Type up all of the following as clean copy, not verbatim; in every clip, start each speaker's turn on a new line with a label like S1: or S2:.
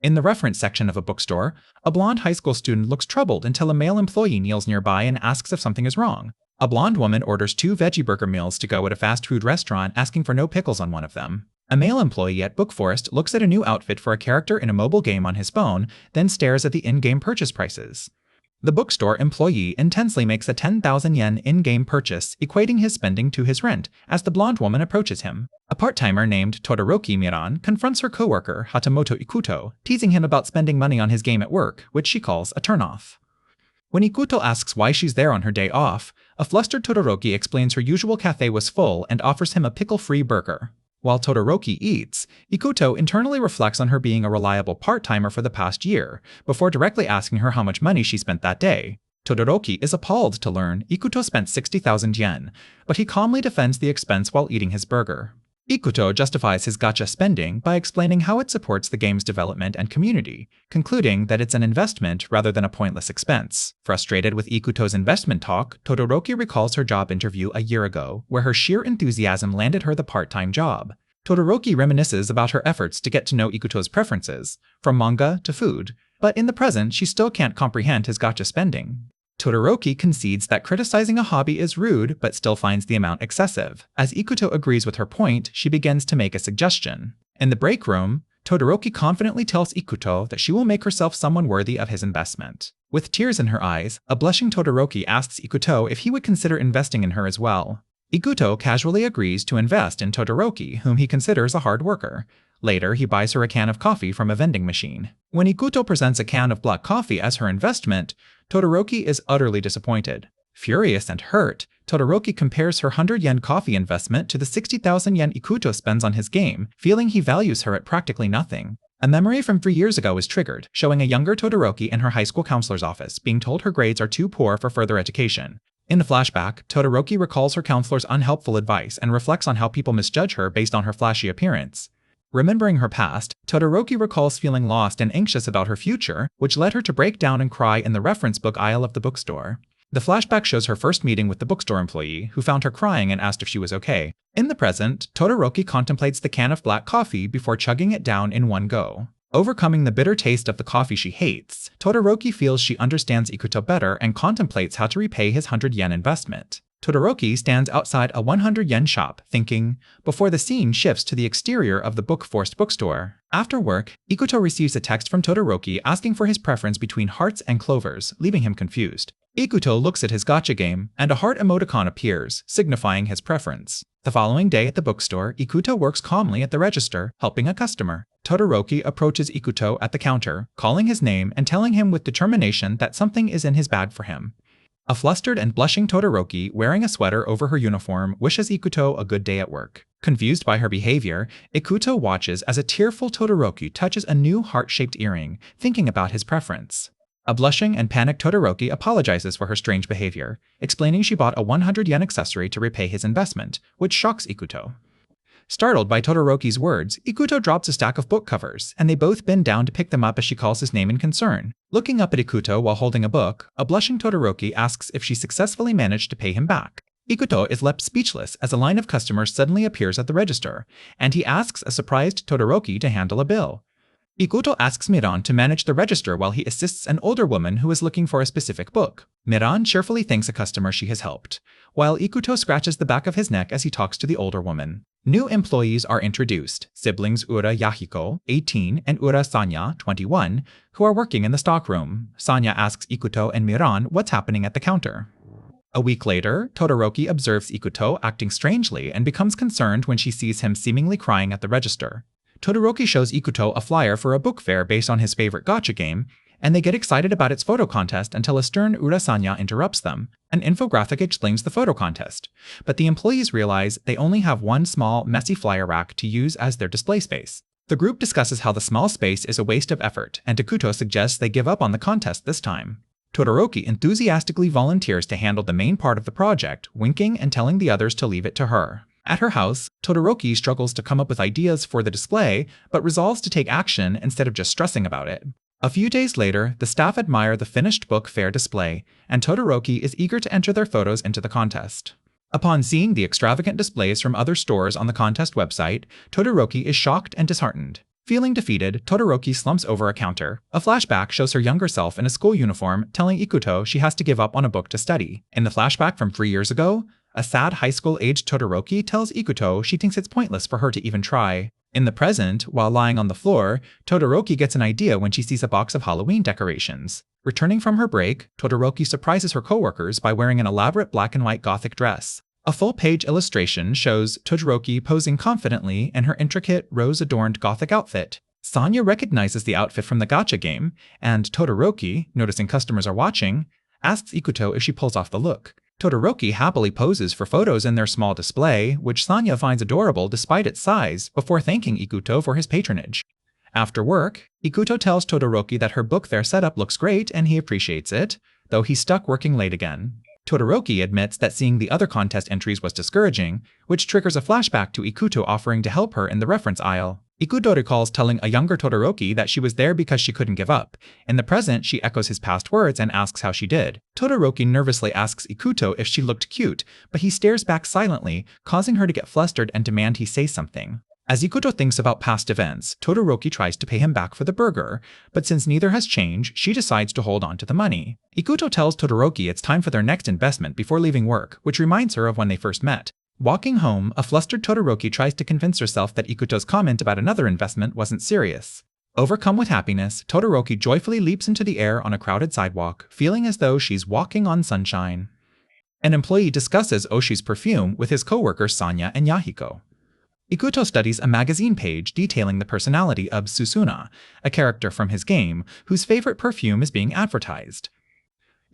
S1: In the reference section of a bookstore, a blonde high school student looks troubled until a male employee kneels nearby and asks if something is wrong. A blonde woman orders 2 veggie burger meals to go at a fast food restaurant, asking for no pickles on one of them. A male employee at Book Forest looks at a new outfit for a character in a mobile game on his phone, then stares at the in-game purchase prices. The bookstore employee intensely makes a 10,000 yen in-game purchase, equating his spending to his rent, as the blonde woman approaches him. A part-timer named Todoroki Miran confronts her coworker Hatamoto Ikuto, teasing him about spending money on his game at work, which she calls a turnoff. When Ikuto asks why she's there on her day off, a flustered Todoroki explains her usual cafe was full and offers him a pickle-free burger. While Todoroki eats, Ikuto internally reflects on her being a reliable part-timer for the past year, before directly asking her how much money she spent that day. Todoroki is appalled to learn Ikuto spent 60,000 yen, but he calmly defends the expense while eating his burger. Ikuto justifies his gacha spending by explaining how it supports the game's development and community, concluding that it's an investment rather than a pointless expense. Frustrated with Ikuto's investment talk, Todoroki recalls her job interview a year ago, where her sheer enthusiasm landed her the part-time job. Todoroki reminisces about her efforts to get to know Ikuto's preferences, from manga to food, but in the present she still can't comprehend his gacha spending. Todoroki concedes that criticizing a hobby is rude, but still finds the amount excessive. As Ikuto agrees with her point, she begins to make a suggestion. In the break room, Todoroki confidently tells Ikuto that she will make herself someone worthy of his investment. With tears in her eyes, a blushing Todoroki asks Ikuto if he would consider investing in her as well. Ikuto casually agrees to invest in Todoroki, whom he considers a hard worker. Later, he buys her a can of coffee from a vending machine. When Ikuto presents a can of black coffee as her investment, Todoroki is utterly disappointed. Furious and hurt, Todoroki compares her 100 yen coffee investment to the 60,000 yen Ikuto spends on his game, feeling he values her at practically nothing. A memory from 3 years ago is triggered, showing a younger Todoroki in her high school counselor's office, being told her grades are too poor for further education. In the flashback, Todoroki recalls her counselor's unhelpful advice and reflects on how people misjudge her based on her flashy appearance. Remembering her past, Todoroki recalls feeling lost and anxious about her future, which led her to break down and cry in the reference book aisle of the bookstore. The flashback shows her first meeting with the bookstore employee, who found her crying and asked if she was okay. In the present, Todoroki contemplates the can of black coffee before chugging it down in one go. Overcoming the bitter taste of the coffee she hates, Todoroki feels she understands Ikuto better and contemplates how to repay his 100 yen investment. Todoroki stands outside a 100 yen shop, thinking, before the scene shifts to the exterior of the Book Forest bookstore. After work, Ikuto receives a text from Todoroki asking for his preference between hearts and clovers, leaving him confused. Ikuto looks at his gacha game, and a heart emoticon appears, signifying his preference. The following day at the bookstore, Ikuto works calmly at the register, helping a customer. Todoroki approaches Ikuto at the counter, calling his name and telling him with determination that something is in his bag for him. A flustered and blushing Todoroki, wearing a sweater over her uniform, wishes Ikuto a good day at work. Confused by her behavior, Ikuto watches as a tearful Todoroki touches a new heart-shaped earring, thinking about his preference. A blushing and panicked Todoroki apologizes for her strange behavior, explaining she bought a 100 yen accessory to repay his investment, which shocks Ikuto. Startled by Todoroki's words, Ikuto drops a stack of book covers, and they both bend down to pick them up as she calls his name in concern. Looking up at Ikuto while holding a book, a blushing Todoroki asks if she successfully managed to pay him back. Ikuto is left speechless as a line of customers suddenly appears at the register, and he asks a surprised Todoroki to handle a bill. Ikuto asks Miran to manage the register while he assists an older woman who is looking for a specific book. Miran cheerfully thanks a customer she has helped, while Ikuto scratches the back of his neck as he talks to the older woman. New employees are introduced, siblings Ura Yahiko, 18, and Ura Sanya, 21, who are working in the stockroom. Sanya asks Ikuto and Miran what's happening at the counter. A week later, Todoroki observes Ikuto acting strangely and becomes concerned when she sees him seemingly crying at the register. Todoroki shows Ikuto a flyer for a book fair based on his favorite gacha game, and they get excited about its photo contest until a stern Urasanya interrupts them. An infographic explains the photo contest, but the employees realize they only have one small, messy flyer rack to use as their display space. The group discusses how the small space is a waste of effort, and Ikuto suggests they give up on the contest this time. Todoroki enthusiastically volunteers to handle the main part of the project, winking and telling the others to leave it to her. At her house, Todoroki struggles to come up with ideas for the display, but resolves to take action instead of just stressing about it. A few days later, the staff admire the finished book fair display, and Todoroki is eager to enter their photos into the contest. Upon seeing the extravagant displays from other stores on the contest website, Todoroki is shocked and disheartened. Feeling defeated, Todoroki slumps over a counter. A flashback shows her younger self in a school uniform, telling Ikuto she has to give up on a book to study. In the flashback from 3 years ago, a sad high school-aged Todoroki tells Ikuto she thinks it's pointless for her to even try. In the present, while lying on the floor, Todoroki gets an idea when she sees a box of Halloween decorations. Returning from her break, Todoroki surprises her coworkers by wearing an elaborate black and white gothic dress. A full-page illustration shows Todoroki posing confidently in her intricate, rose-adorned gothic outfit. Sanya recognizes the outfit from the gacha game, and Todoroki, noticing customers are watching, asks Ikuto if she pulls off the look. Todoroki happily poses for photos in their small display, which Sanya finds adorable despite its size, before thanking Ikuto for his patronage. After work, Ikuto tells Todoroki that her book fair setup looks great and he appreciates it, though he's stuck working late again. Todoroki admits that seeing the other contest entries was discouraging, which triggers a flashback to Ikuto offering to help her in the reference aisle. Ikuto recalls telling a younger Todoroki that she was there because she couldn't give up. In the present, she echoes his past words and asks how she did. Todoroki nervously asks Ikuto if she looked cute, but he stares back silently, causing her to get flustered and demand he say something. As Ikuto thinks about past events, Todoroki tries to pay him back for the burger, but since neither has changed, she decides to hold on to the money. Ikuto tells Todoroki it's time for their next investment before leaving work, which reminds her of when they first met. Walking home, a flustered Todoroki tries to convince herself that Ikuto's comment about another investment wasn't serious. Overcome with happiness, Todoroki joyfully leaps into the air on a crowded sidewalk, feeling as though she's walking on sunshine. An employee discusses Oshi's perfume with his coworkers Sanya and Yahiko. Ikuto studies a magazine page detailing the personality of Susuna, a character from his game, whose favorite perfume is being advertised.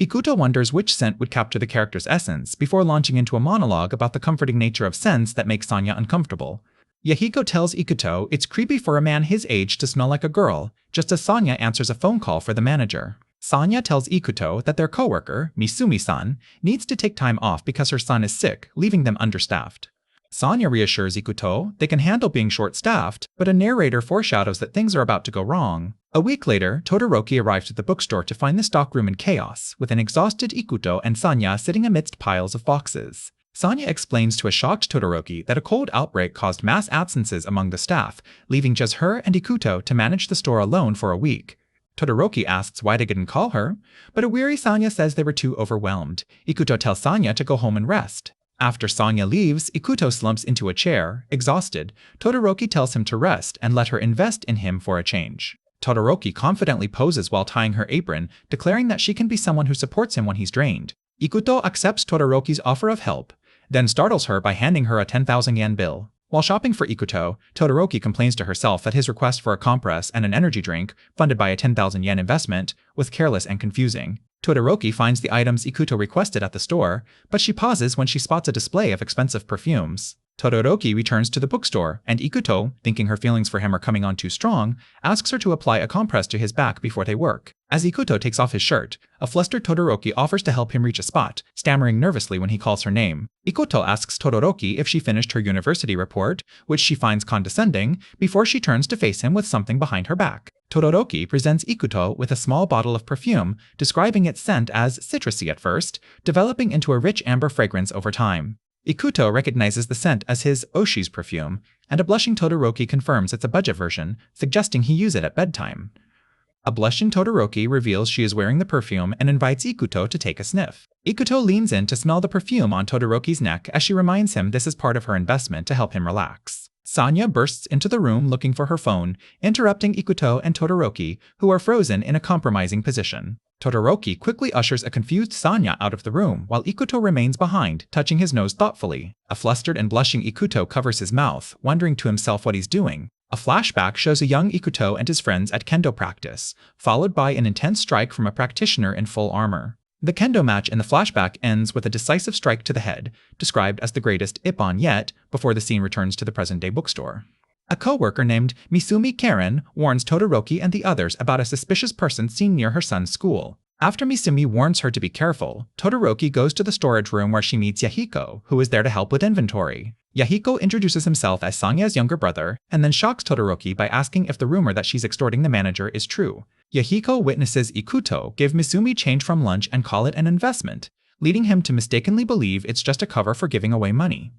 S1: Ikuto wonders which scent would capture the character's essence before launching into a monologue about the comforting nature of scents that make Sanya uncomfortable. Yahiko tells Ikuto it's creepy for a man his age to smell like a girl, just as Sanya answers a phone call for the manager. Sanya tells Ikuto that their coworker, Misumi-san, needs to take time off because her son is sick, leaving them understaffed. Sanya reassures Ikuto they can handle being short-staffed, but a narrator foreshadows that things are about to go wrong. A week later, Todoroki arrives at the bookstore to find the stockroom in chaos, with an exhausted Ikuto and Sanya sitting amidst piles of boxes. Sanya explains to a shocked Todoroki that a cold outbreak caused mass absences among the staff, leaving just her and Ikuto to manage the store alone for a week. Todoroki asks why they didn't call her, but a weary Sanya says they were too overwhelmed. Ikuto tells Sanya to go home and rest. After Sanya leaves, Ikuto slumps into a chair, exhausted. Todoroki tells him to rest and let her invest in him for a change. Todoroki confidently poses while tying her apron, declaring that she can be someone who supports him when he's drained. Ikuto accepts Todoroki's offer of help, then startles her by handing her a 10,000 yen bill. While shopping for Ikuto, Todoroki complains to herself that his request for a compress and an energy drink, funded by a 10,000 yen investment, was careless and confusing. Todoroki finds the items Ikuto requested at the store, but she pauses when she spots a display of expensive perfumes. Todoroki returns to the bookstore, and Ikuto, thinking her feelings for him are coming on too strong, asks her to apply a compress to his back before they work. As Ikuto takes off his shirt, a flustered Todoroki offers to help him reach a spot, stammering nervously when he calls her name. Ikuto asks Todoroki if she finished her university report, which she finds condescending, before she turns to face him with something behind her back. Todoroki presents Ikuto with a small bottle of perfume, describing its scent as citrusy at first, developing into a rich amber fragrance over time. Ikuto recognizes the scent as his Oshi's perfume, and a blushing Todoroki confirms it's a budget version, suggesting he use it at bedtime. A blushing Todoroki reveals she is wearing the perfume and invites Ikuto to take a sniff. Ikuto leans in to smell the perfume on Todoroki's neck as she reminds him this is part of her investment to help him relax. Sanya bursts into the room looking for her phone, interrupting Ikuto and Todoroki, who are frozen in a compromising position. Todoroki quickly ushers a confused Sanya out of the room, while Ikuto remains behind, touching his nose thoughtfully. A flustered and blushing Ikuto covers his mouth, wondering to himself what he's doing. A flashback shows a young Ikuto and his friends at kendo practice, followed by an intense strike from a practitioner in full armor. The kendo match in the flashback ends with a decisive strike to the head, described as the greatest ippon yet, before the scene returns to the present-day bookstore. A co-worker named Misumi Karen warns Todoroki and the others about a suspicious person seen near her son's school. After Misumi warns her to be careful, Todoroki goes to the storage room where she meets Yahiko, who is there to help with inventory. Yahiko introduces himself as Sanya's younger brother, and then shocks Todoroki by asking if the rumor that she's extorting the manager is true. Yahiko witnesses Ikuto give Misumi change from lunch and call it an investment, leading him to mistakenly believe it's just a cover for giving away money.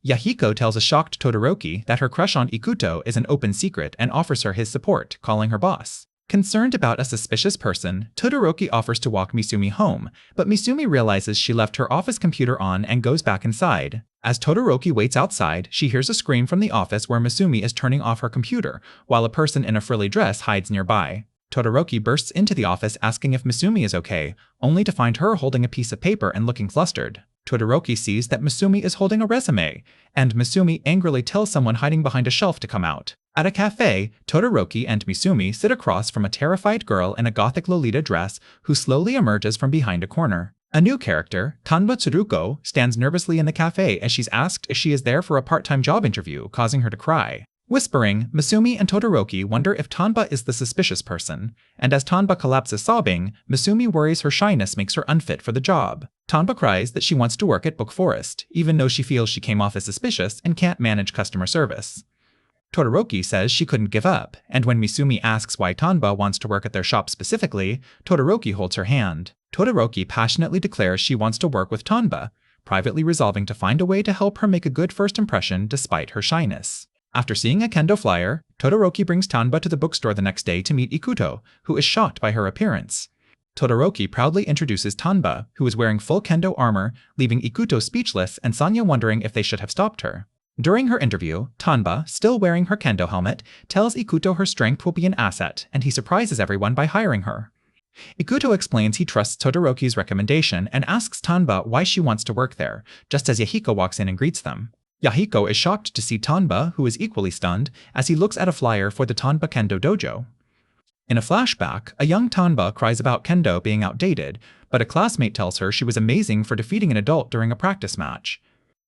S1: Yahiko tells a shocked Todoroki that her crush on Ikuto is an open secret and offers her his support, calling her boss. Concerned about a suspicious person, Todoroki offers to walk Misumi home, but Misumi realizes she left her office computer on and goes back inside. As Todoroki waits outside, she hears a scream from the office where Misumi is turning off her computer, while a person in a frilly dress hides nearby. Todoroki bursts into the office asking if Misumi is okay, only to find her holding a piece of paper and looking flustered. Todoroki sees that Misumi is holding a resume, and Misumi angrily tells someone hiding behind a shelf to come out. At a cafe, Todoroki and Misumi sit across from a terrified girl in a gothic Lolita dress who slowly emerges from behind a corner. A new character, Tanba Tsuruko, stands nervously in the cafe as she's asked if she is there for a part-time job interview, causing her to cry. Whispering, Misumi and Todoroki wonder if Tanba is the suspicious person, and as Tanba collapses sobbing, Misumi worries her shyness makes her unfit for the job. Tanba cries that she wants to work at Book Forest, even though she feels she came off as suspicious and can't manage customer service. Todoroki says she couldn't give up, and when Misumi asks why Tanba wants to work at their shop specifically, Todoroki holds her hand. Todoroki passionately declares she wants to work with Tanba, privately resolving to find a way to help her make a good first impression despite her shyness. After seeing a kendo flyer, Todoroki brings Tanba to the bookstore the next day to meet Ikuto, who is shocked by her appearance. Todoroki proudly introduces Tanba, who is wearing full kendo armor, leaving Ikuto speechless and Sanya wondering if they should have stopped her. During her interview, Tanba, still wearing her kendo helmet, tells Ikuto her strength will be an asset, and he surprises everyone by hiring her. Ikuto explains he trusts Todoroki's recommendation and asks Tanba why she wants to work there, just as Yahiko walks in and greets them. Yahiko is shocked to see Tanba, who is equally stunned, as he looks at a flyer for the Tanba Kendo Dojo. In a flashback, a young Tanba cries about kendo being outdated, but a classmate tells her she was amazing for defeating an adult during a practice match.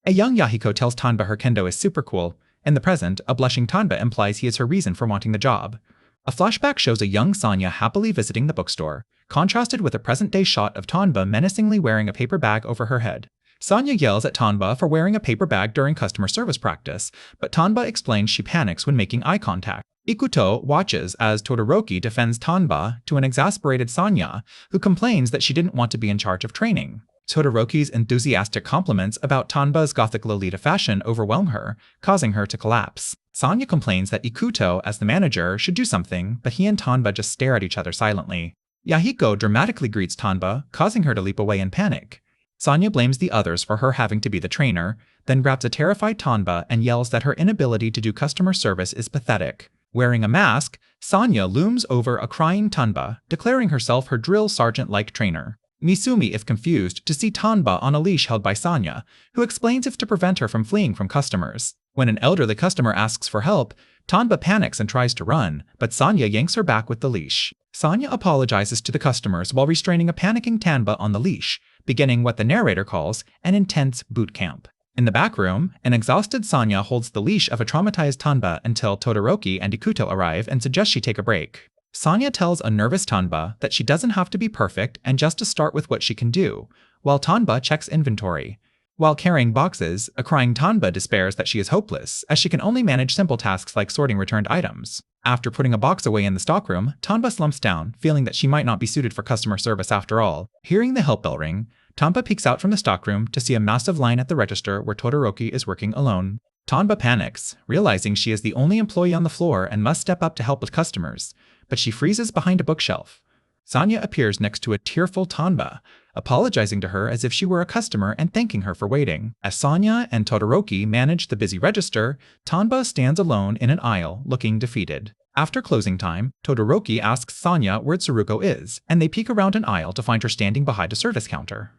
S1: A young Yahiko tells Tanba her kendo is super cool. In the present, a blushing Tanba implies he is her reason for wanting the job. A flashback shows a young Sanya happily visiting the bookstore, contrasted with a present-day shot of Tanba menacingly wearing a paper bag over her head. Sanya yells at Tanba for wearing a paper bag during customer service practice, but Tanba explains she panics when making eye contact. Ikuto watches as Todoroki defends Tanba to an exasperated Sanya, who complains that she didn't want to be in charge of training. Todoroki's enthusiastic compliments about Tanba's gothic Lolita fashion overwhelm her, causing her to collapse. Sanya complains that Ikuto, as the manager, should do something, but he and Tanba just stare at each other silently. Yahiko dramatically greets Tanba, causing her to leap away in panic. Sanya blames the others for her having to be the trainer, then grabs a terrified Tanba and yells that her inability to do customer service is pathetic. Wearing a mask, Sanya looms over a crying Tanba, declaring herself her drill sergeant-like trainer. Misumi is confused to see Tanba on a leash held by Sanya, who explains if to prevent her from fleeing from customers. When an elderly customer asks for help, Tanba panics and tries to run, but Sanya yanks her back with the leash. Sanya apologizes to the customers while restraining a panicking Tanba on the leash, beginning what the narrator calls an intense boot camp. In the back room, an exhausted Sanya holds the leash of a traumatized Tanba until Todoroki and Ikuto arrive and suggest she take a break. Sanya tells a nervous Tanba that she doesn't have to be perfect and just to start with what she can do, while Tanba checks inventory. While carrying boxes, a crying Tanba despairs that she is hopeless, as she can only manage simple tasks like sorting returned items. After putting a box away in the stockroom, Tanba slumps down, feeling that she might not be suited for customer service after all. Hearing the help bell ring, Tanba peeks out from the stockroom to see a massive line at the register where Todoroki is working alone. Tanba panics, realizing she is the only employee on the floor and must step up to help with customers, but she freezes behind a bookshelf. Sanya appears next to a tearful Tanba, apologizing to her as if she were a customer and thanking her for waiting. As Sanya and Todoroki manage the busy register, Tanba stands alone in an aisle, looking defeated. After closing time, Todoroki asks Sanya where Tsuruko is, and they peek around an aisle to find her standing behind a service counter.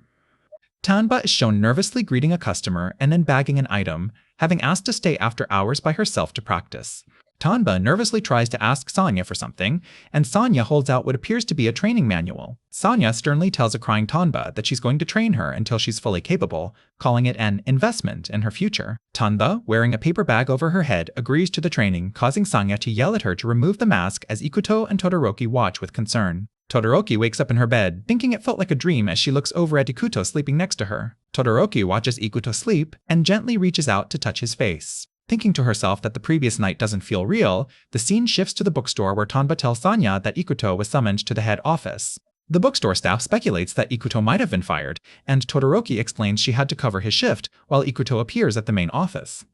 S1: Tanba is shown nervously greeting a customer and then bagging an item, having asked to stay after hours by herself to practice. Tanba nervously tries to ask Sanya for something, and Sanya holds out what appears to be a training manual. Sanya sternly tells a crying Tanba that she's going to train her until she's fully capable, calling it an investment in her future. Tanba, wearing a paper bag over her head, agrees to the training, causing Sanya to yell at her to remove the mask as Ikuto and Todoroki watch with concern. Todoroki wakes up in her bed, thinking it felt like a dream as she looks over at Ikuto sleeping next to her. Todoroki watches Ikuto sleep and gently reaches out to touch his face. Thinking to herself that the previous night doesn't feel real, the scene shifts to the bookstore where Tanba tells Sanya that Ikuto was summoned to the head office. The bookstore staff speculates that Ikuto might have been fired, and Todoroki explains she had to cover his shift while Ikuto appears at the main office.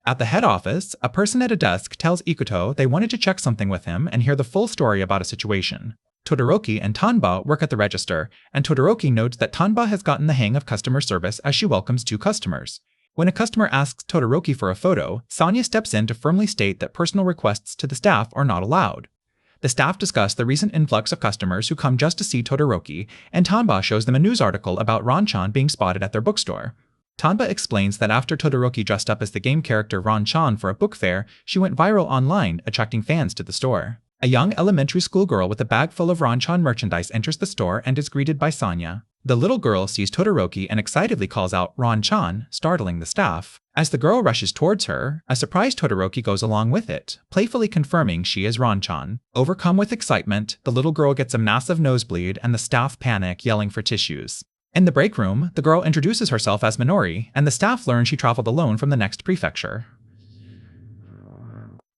S1: At the head office, a person at a desk tells Ikuto they wanted to check something with him and hear the full story about a situation. Todoroki and Tanba work at the register, and Todoroki notes that Tanba has gotten the hang of customer service as she welcomes two customers. When a customer asks Todoroki for a photo, Sanya steps in to firmly state that personal requests to the staff are not allowed. The staff discuss the recent influx of customers who come just to see Todoroki, and Tanba shows them a news article about Ron-chan being spotted at their bookstore. Tanba explains that after Todoroki dressed up as the game character Ron-chan for a book fair, she went viral online, attracting fans to the store. A young elementary school girl with a bag full of Ron-chan merchandise enters the store and is greeted by Sanya. The little girl sees Todoroki and excitedly calls out Ron-chan, startling the staff. As the girl rushes towards her, a surprised Todoroki goes along with it, playfully confirming she is Ron-chan. Overcome with excitement, the little girl gets a massive nosebleed and the staff panic, yelling for tissues. In the break room, the girl introduces herself as Minori, and the staff learn she traveled alone from the next prefecture.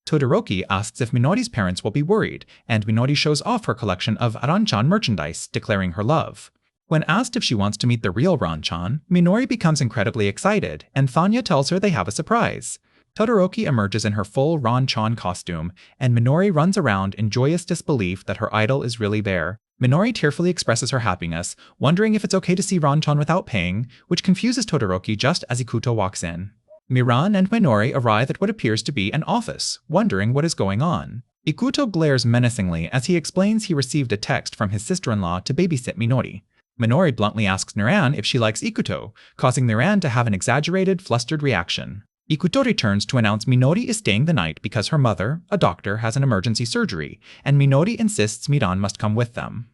S1: Todoroki asks if Minori's parents will be worried, and Minori shows off her collection of Ron-chan merchandise, declaring her love. When asked if she wants to meet the real Ron-chan, Minori becomes incredibly excited, and Thanya tells her they have a surprise. Todoroki emerges in her full Ron-chan costume, and Minori runs around in joyous disbelief that her idol is really there. Minori tearfully expresses her happiness, wondering if it's okay to see Ron-chan without paying, which confuses Todoroki just as Ikuto walks in. Miran and Minori arrive at what appears to be an office, wondering what is going on. Ikuto glares menacingly as he explains he received a text from his sister-in-law to babysit Minori. Minori bluntly asks Miran if she likes Ikuto, causing Miran to have an exaggerated, flustered reaction. Ikuto returns to announce Minori is staying the night because her mother, a doctor, has an emergency surgery, and Minori insists Miran must come with them.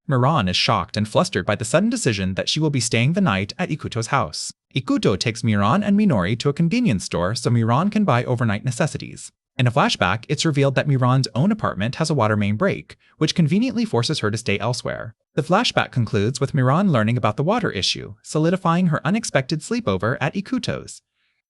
S1: Miran is shocked and flustered by the sudden decision that she will be staying the night at Ikuto's house. Ikuto takes Miran and Minori to a convenience store so Miran can buy overnight necessities. In a flashback, it's revealed that Miran's own apartment has a water main break, which conveniently forces her to stay elsewhere. The flashback concludes with Miran learning about the water issue, solidifying her unexpected sleepover at Ikuto's.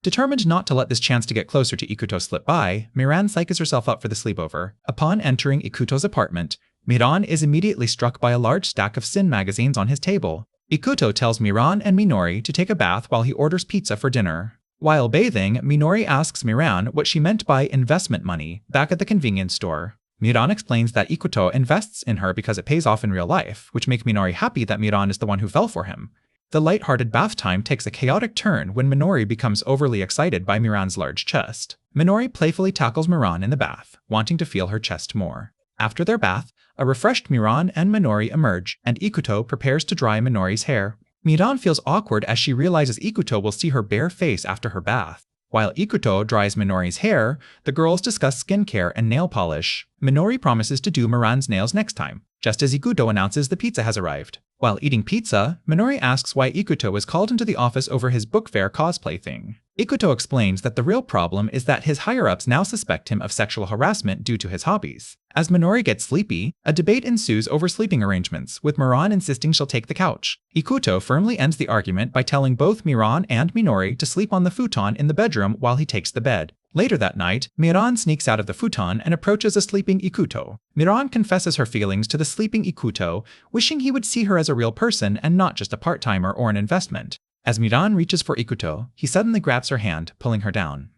S1: Determined not to let this chance to get closer to Ikuto slip by, Miran psyches herself up for the sleepover. Upon entering Ikuto's apartment, Miran is immediately struck by a large stack of Sin magazines on his table. Ikuto tells Miran and Minori to take a bath while he orders pizza for dinner. While bathing, Minori asks Miran what she meant by investment money back at the convenience store. Miran explains that Ikuto invests in her because it pays off in real life, which makes Minori happy that Miran is the one who fell for him. The light-hearted bath time takes a chaotic turn when Minori becomes overly excited by Miran's large chest. Minori playfully tackles Miran in the bath, wanting to feel her chest more. After their bath, a refreshed Miran and Minori emerge, and Ikuto prepares to dry Minori's hair. Miran feels awkward as she realizes Ikuto will see her bare face after her bath. While Ikuto dries Minori's hair, the girls discuss skincare and nail polish. Minori promises to do Miran's nails next time, just as Ikuto announces the pizza has arrived. While eating pizza, Minori asks why Ikuto was called into the office over his book fair cosplay thing. Ikuto explains that the real problem is that his higher-ups now suspect him of sexual harassment due to his hobbies. As Minori gets sleepy, a debate ensues over sleeping arrangements, with Miran insisting she'll take the couch. Ikuto firmly ends the argument by telling both Miran and Minori to sleep on the futon in the bedroom while he takes the bed. Later that night, Miran sneaks out of the futon and approaches a sleeping Ikuto. Miran confesses her feelings to the sleeping Ikuto, wishing he would see her as a real person and not just a part-timer or an investment. As Miran reaches for Ikuto, he suddenly grabs her hand, pulling her down.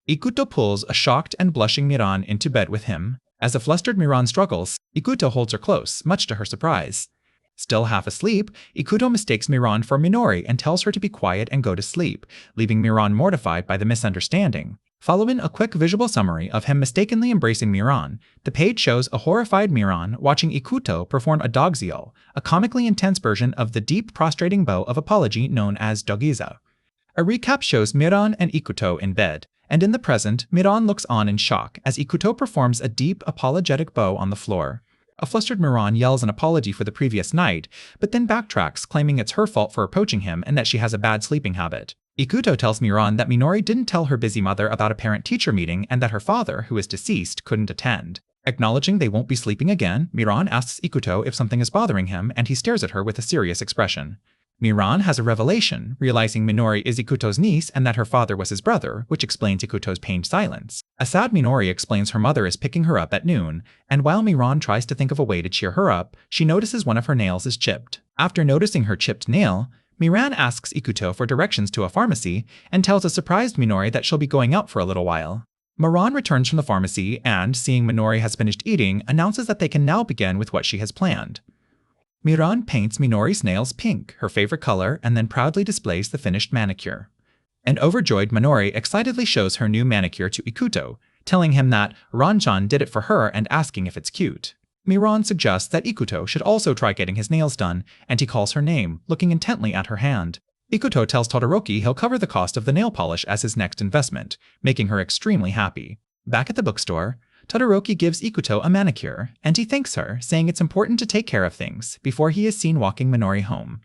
S1: Ikuto pulls a shocked and blushing Miran into bed with him. As a flustered Miran struggles, Ikuto holds her close, much to her surprise. Still half asleep, Ikuto mistakes Miran for Minori and tells her to be quiet and go to sleep, leaving Miran mortified by the misunderstanding. Following a quick visual summary of him mistakenly embracing Miran, the page shows a horrified Miran watching Ikuto perform a dogziel, a comically intense version of the deep prostrating bow of apology known as dogiza. A recap shows Miran and Ikuto in bed, and in the present, Miran looks on in shock as Ikuto performs a deep, apologetic bow on the floor. A flustered Miran yells an apology for the previous night, but then backtracks, claiming it's her fault for approaching him and that she has a bad sleeping habit. Ikuto tells Miran that Minori didn't tell her busy mother about a parent-teacher meeting and that her father, who is deceased, couldn't attend. Acknowledging they won't be sleeping again, Miran asks Ikuto if something is bothering him, and he stares at her with a serious expression. Miran has a revelation, realizing Minori is Ikuto's niece and that her father was his brother, which explains Ikuto's pained silence. A sad Minori explains her mother is picking her up at noon, and while Miran tries to think of a way to cheer her up, she notices one of her nails is chipped. After noticing her chipped nail, Miran asks Ikuto for directions to a pharmacy and tells a surprised Minori that she'll be going out for a little while. Miran returns from the pharmacy and, seeing Minori has finished eating, announces that they can now begin with what she has planned. Miran paints Minori's nails pink, her favorite color, and then proudly displays the finished manicure. An overjoyed Minori excitedly shows her new manicure to Ikuto, telling him that Ranjan did it for her and asking if it's cute. Miran suggests that Ikuto should also try getting his nails done, and he calls her name, looking intently at her hand. Ikuto tells Todoroki he'll cover the cost of the nail polish as his next investment, making her extremely happy. Back at the bookstore, Todoroki gives Ikuto a manicure, and he thanks her, saying it's important to take care of things, before he is seen walking Minori home.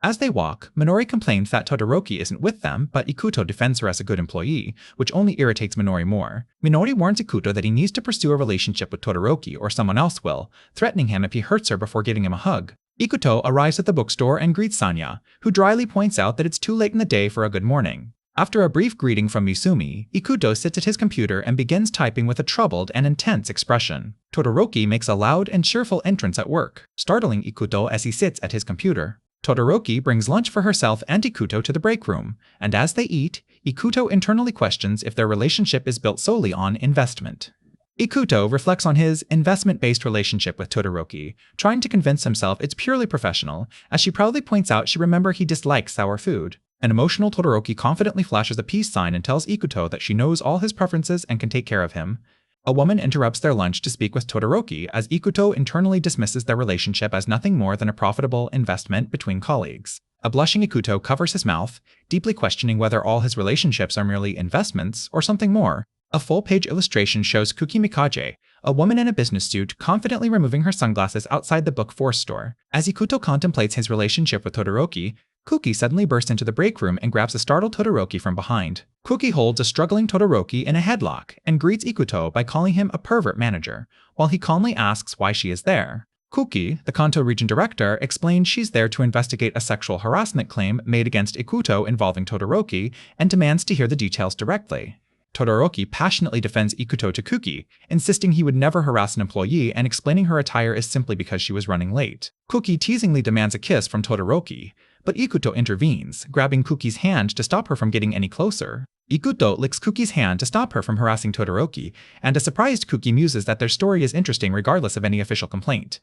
S1: As they walk, Minori complains that Todoroki isn't with them, but Ikuto defends her as a good employee, which only irritates Minori more. Minori warns Ikuto that he needs to pursue a relationship with Todoroki or someone else will, threatening him if he hurts her before giving him a hug. Ikuto arrives at the bookstore and greets Sanya, who dryly points out that it's too late in the day for a good morning. After a brief greeting from Misumi, Ikuto sits at his computer and begins typing with a troubled and intense expression. Todoroki makes a loud and cheerful entrance at work, startling Ikuto as he sits at his computer. Todoroki brings lunch for herself and Ikuto to the break room, and as they eat, Ikuto internally questions if their relationship is built solely on investment. Ikuto reflects on his investment-based relationship with Todoroki, trying to convince himself it's purely professional, as she proudly points out she remembers he dislikes sour food. An emotional Todoroki confidently flashes a peace sign and tells Ikuto that she knows all his preferences and can take care of him. A woman interrupts their lunch to speak with Todoroki as Ikuto internally dismisses their relationship as nothing more than a profitable investment between colleagues. A blushing Ikuto covers his mouth, deeply questioning whether all his relationships are merely investments or something more. A full-page illustration shows Kuki Mikaje, a woman in a business suit, confidently removing her sunglasses outside the bookstore store. As Ikuto contemplates his relationship with Todoroki, Kuki suddenly bursts into the break room and grabs a startled Todoroki from behind. Kuki holds a struggling Todoroki in a headlock and greets Ikuto by calling him a pervert manager, while he calmly asks why she is there. Kuki, the Kanto region director, explains she's there to investigate a sexual harassment claim made against Ikuto involving Todoroki and demands to hear the details directly. Todoroki passionately defends Ikuto to Kuki, insisting he would never harass an employee and explaining her attire is simply because she was running late. Kuki teasingly demands a kiss from Todoroki, but Ikuto intervenes, grabbing Kuki's hand to stop her from getting any closer. Ikuto licks Kuki's hand to stop her from harassing Todoroki, and a surprised Kuki muses that their story is interesting regardless of any official complaint.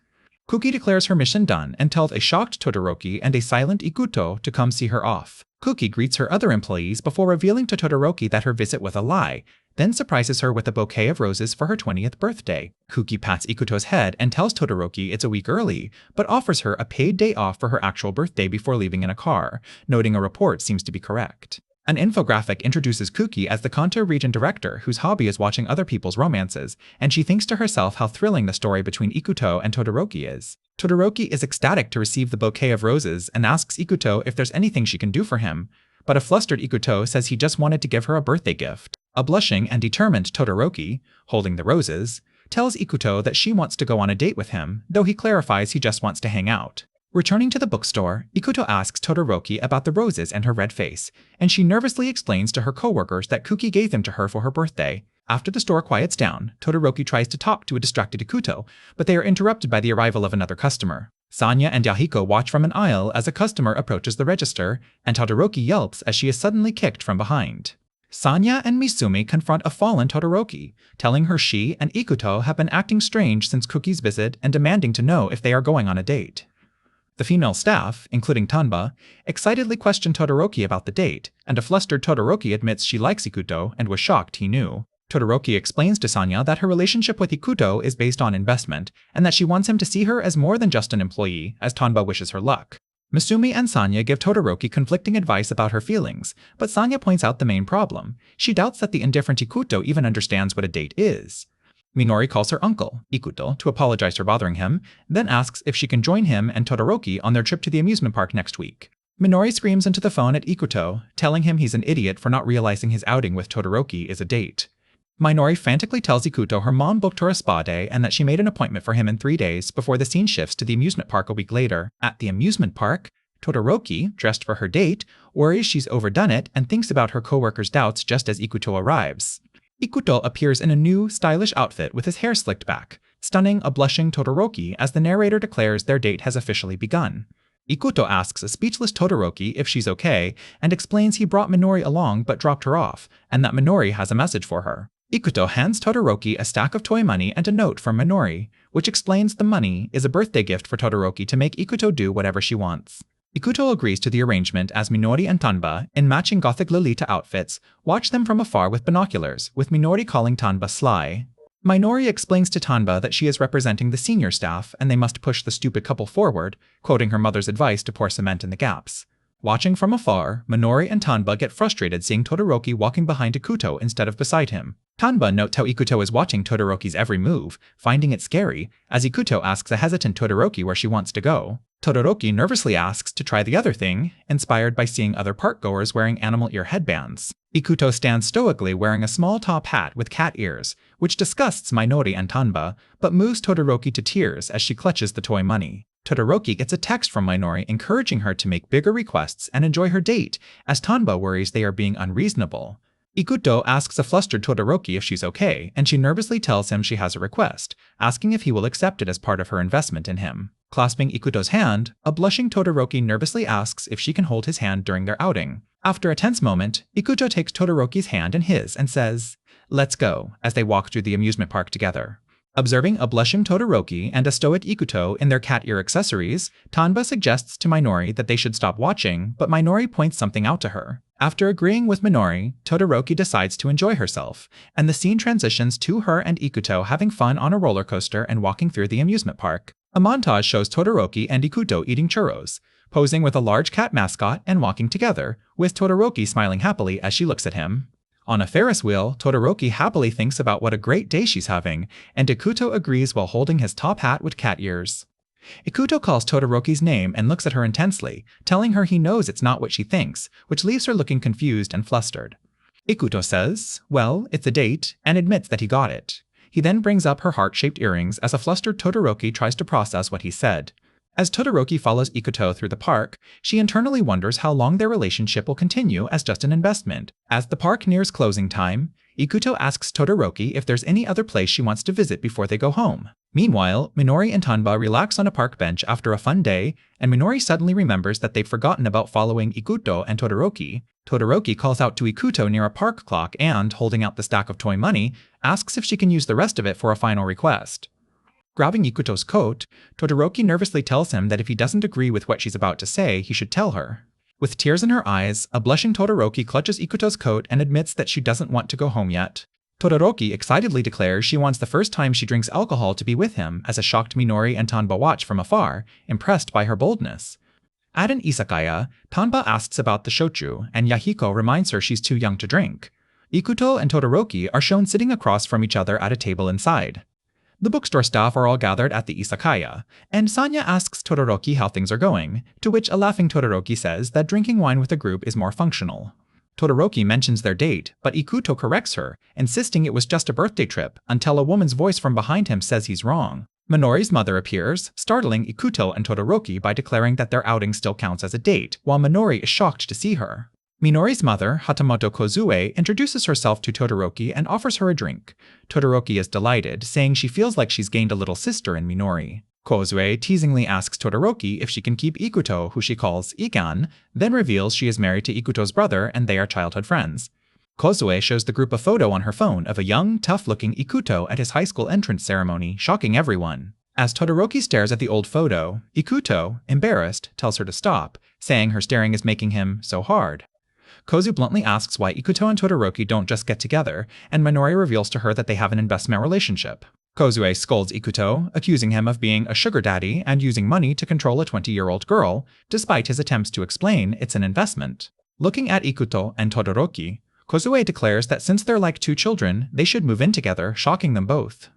S1: Kuki declares her mission done and tells a shocked Todoroki and a silent Ikuto to come see her off. Kuki greets her other employees before revealing to Todoroki that her visit was a lie, then surprises her with a bouquet of roses for her 20th birthday. Kuki pats Ikuto's head and tells Todoroki it's a week early, but offers her a paid day off for her actual birthday before leaving in a car, noting a report seems to be correct. An infographic introduces Kuki as the Kanto region director whose hobby is watching other people's romances, and she thinks to herself how thrilling the story between Ikuto and Todoroki is. Todoroki is ecstatic to receive the bouquet of roses and asks Ikuto if there's anything she can do for him, but a flustered Ikuto says he just wanted to give her a birthday gift. A blushing and determined Todoroki, holding the roses, tells Ikuto that she wants to go on a date with him, though he clarifies he just wants to hang out. Returning to the bookstore, Ikuto asks Todoroki about the roses and her red face, and she nervously explains to her coworkers that Kuki gave them to her for her birthday. After the store quiets down, Todoroki tries to talk to a distracted Ikuto, but they are interrupted by the arrival of another customer. Sanya and Yahiko watch from an aisle as a customer approaches the register, and Todoroki yelps as she is suddenly kicked from behind. Sanya and Misumi confront a fallen Todoroki, telling her she and Ikuto have been acting strange since Kuki's visit and demanding to know if they are going on a date. The female staff, including Tanba, excitedly question Todoroki about the date, and a flustered Todoroki admits she likes Ikuto and was shocked he knew. Todoroki explains to Sanya that her relationship with Ikuto is based on investment, and that she wants him to see her as more than just an employee, as Tanba wishes her luck. Misumi and Sanya give Todoroki conflicting advice about her feelings, but Sanya points out the main problem. She doubts that the indifferent Ikuto even understands what a date is. Minori calls her uncle, Ikuto, to apologize for bothering him, then asks if she can join him and Todoroki on their trip to the amusement park next week. Minori screams into the phone at Ikuto, telling him he's an idiot for not realizing his outing with Todoroki is a date. Minori frantically tells Ikuto her mom booked her a spa day and that she made an appointment for him in 3 days before the scene shifts to the amusement park a week later. At the amusement park, Todoroki, dressed for her date, worries she's overdone it and thinks about her coworker's doubts just as Ikuto arrives. Ikuto appears in a new, stylish outfit with his hair slicked back, stunning a blushing Todoroki as the narrator declares their date has officially begun. Ikuto asks a speechless Todoroki if she's okay and explains he brought Minori along but dropped her off, and that Minori has a message for her. Ikuto hands Todoroki a stack of toy money and a note from Minori, which explains the money is a birthday gift for Todoroki to make Ikuto do whatever she wants. Ikuto agrees to the arrangement as Minori and Tanba, in matching Gothic Lolita outfits, watch them from afar with binoculars, with Minori calling Tanba sly. Minori explains to Tanba that she is representing the senior staff and they must push the stupid couple forward, quoting her mother's advice to pour cement in the gaps. Watching from afar, Minori and Tanba get frustrated seeing Todoroki walking behind Ikuto instead of beside him. Tanba notes how Ikuto is watching Todoroki's every move, finding it scary, as Ikuto asks a hesitant Todoroki where she wants to go. Todoroki nervously asks to try the other thing, inspired by seeing other park-goers wearing animal ear headbands. Ikuto stands stoically wearing a small top hat with cat ears, which disgusts Minori and Tanba, but moves Todoroki to tears as she clutches the toy money. Todoroki gets a text from Minori encouraging her to make bigger requests and enjoy her date, as Tanba worries they are being unreasonable. Ikuto asks a flustered Todoroki if she's okay, and she nervously tells him she has a request, asking if he will accept it as part of her investment in him. Clasping Ikuto's hand, a blushing Todoroki nervously asks if she can hold his hand during their outing. After a tense moment, Ikuto takes Todoroki's hand in his and says, "Let's go," as they walk through the amusement park together. Observing a blushing Todoroki and a stoic Ikuto in their cat ear accessories, Tanba suggests to Minori that they should stop watching, but Minori points something out to her. After agreeing with Minori, Todoroki decides to enjoy herself, and the scene transitions to her and Ikuto having fun on a roller coaster and walking through the amusement park. A montage shows Todoroki and Ikuto eating churros, posing with a large cat mascot and walking together, with Todoroki smiling happily as she looks at him. On a Ferris wheel, Todoroki happily thinks about what a great day she's having, and Ikuto agrees while holding his top hat with cat ears. Ikuto calls Todoroki's name and looks at her intensely, telling her he knows it's not what she thinks, which leaves her looking confused and flustered. Ikuto says, well, it's a date, and admits that he got it. He then brings up her heart-shaped earrings as a flustered Todoroki tries to process what he said. As Todoroki follows Ikuto through the park, she internally wonders how long their relationship will continue as just an investment. As the park nears closing time, Ikuto asks Todoroki if there's any other place she wants to visit before they go home. Meanwhile, Minori and Tanba relax on a park bench after a fun day, and Minori suddenly remembers that they've forgotten about following Ikuto and Todoroki. Todoroki calls out to Ikuto near a park clock and, holding out the stack of toy money, asks if she can use the rest of it for a final request. Grabbing Ikuto's coat, Todoroki nervously tells him that if he doesn't agree with what she's about to say, he should tell her. With tears in her eyes, a blushing Todoroki clutches Ikuto's coat and admits that she doesn't want to go home yet. Todoroki excitedly declares she wants the first time she drinks alcohol to be with him, as a shocked Minori and Tanba watch from afar, impressed by her boldness. At an izakaya, Tanba asks about the shochu, and Yahiko reminds her she's too young to drink. Ikuto and Todoroki are shown sitting across from each other at a table inside. The bookstore staff are all gathered at the izakaya, and Sanya asks Todoroki how things are going, to which a laughing Todoroki says that drinking wine with a group is more functional. Todoroki mentions their date, but Ikuto corrects her, insisting it was just a birthday trip, until a woman's voice from behind him says he's wrong. Minori's mother appears, startling Ikuto and Todoroki by declaring that their outing still counts as a date, while Minori is shocked to see her. Minori's mother, Hatamoto Kozue, introduces herself to Todoroki and offers her a drink. Todoroki is delighted, saying she feels like she's gained a little sister in Minori. Kozue teasingly asks Todoroki if she can keep Ikuto, who she calls Ikan, then reveals she is married to Ikuto's brother and they are childhood friends. Kozue shows the group a photo on her phone of a young, tough-looking Ikuto at his high school entrance ceremony, shocking everyone. As Todoroki stares at the old photo, Ikuto, embarrassed, tells her to stop, saying her staring is making him so hard. Kozu bluntly asks why Ikuto and Todoroki don't just get together, and Minori reveals to her that they have an investment relationship. Kozue scolds Ikuto, accusing him of being a sugar daddy and using money to control a 20-year-old girl, despite his attempts to explain it's an investment. Looking at Ikuto and Todoroki, Kozue declares that since they're like two children, they should move in together, shocking them both.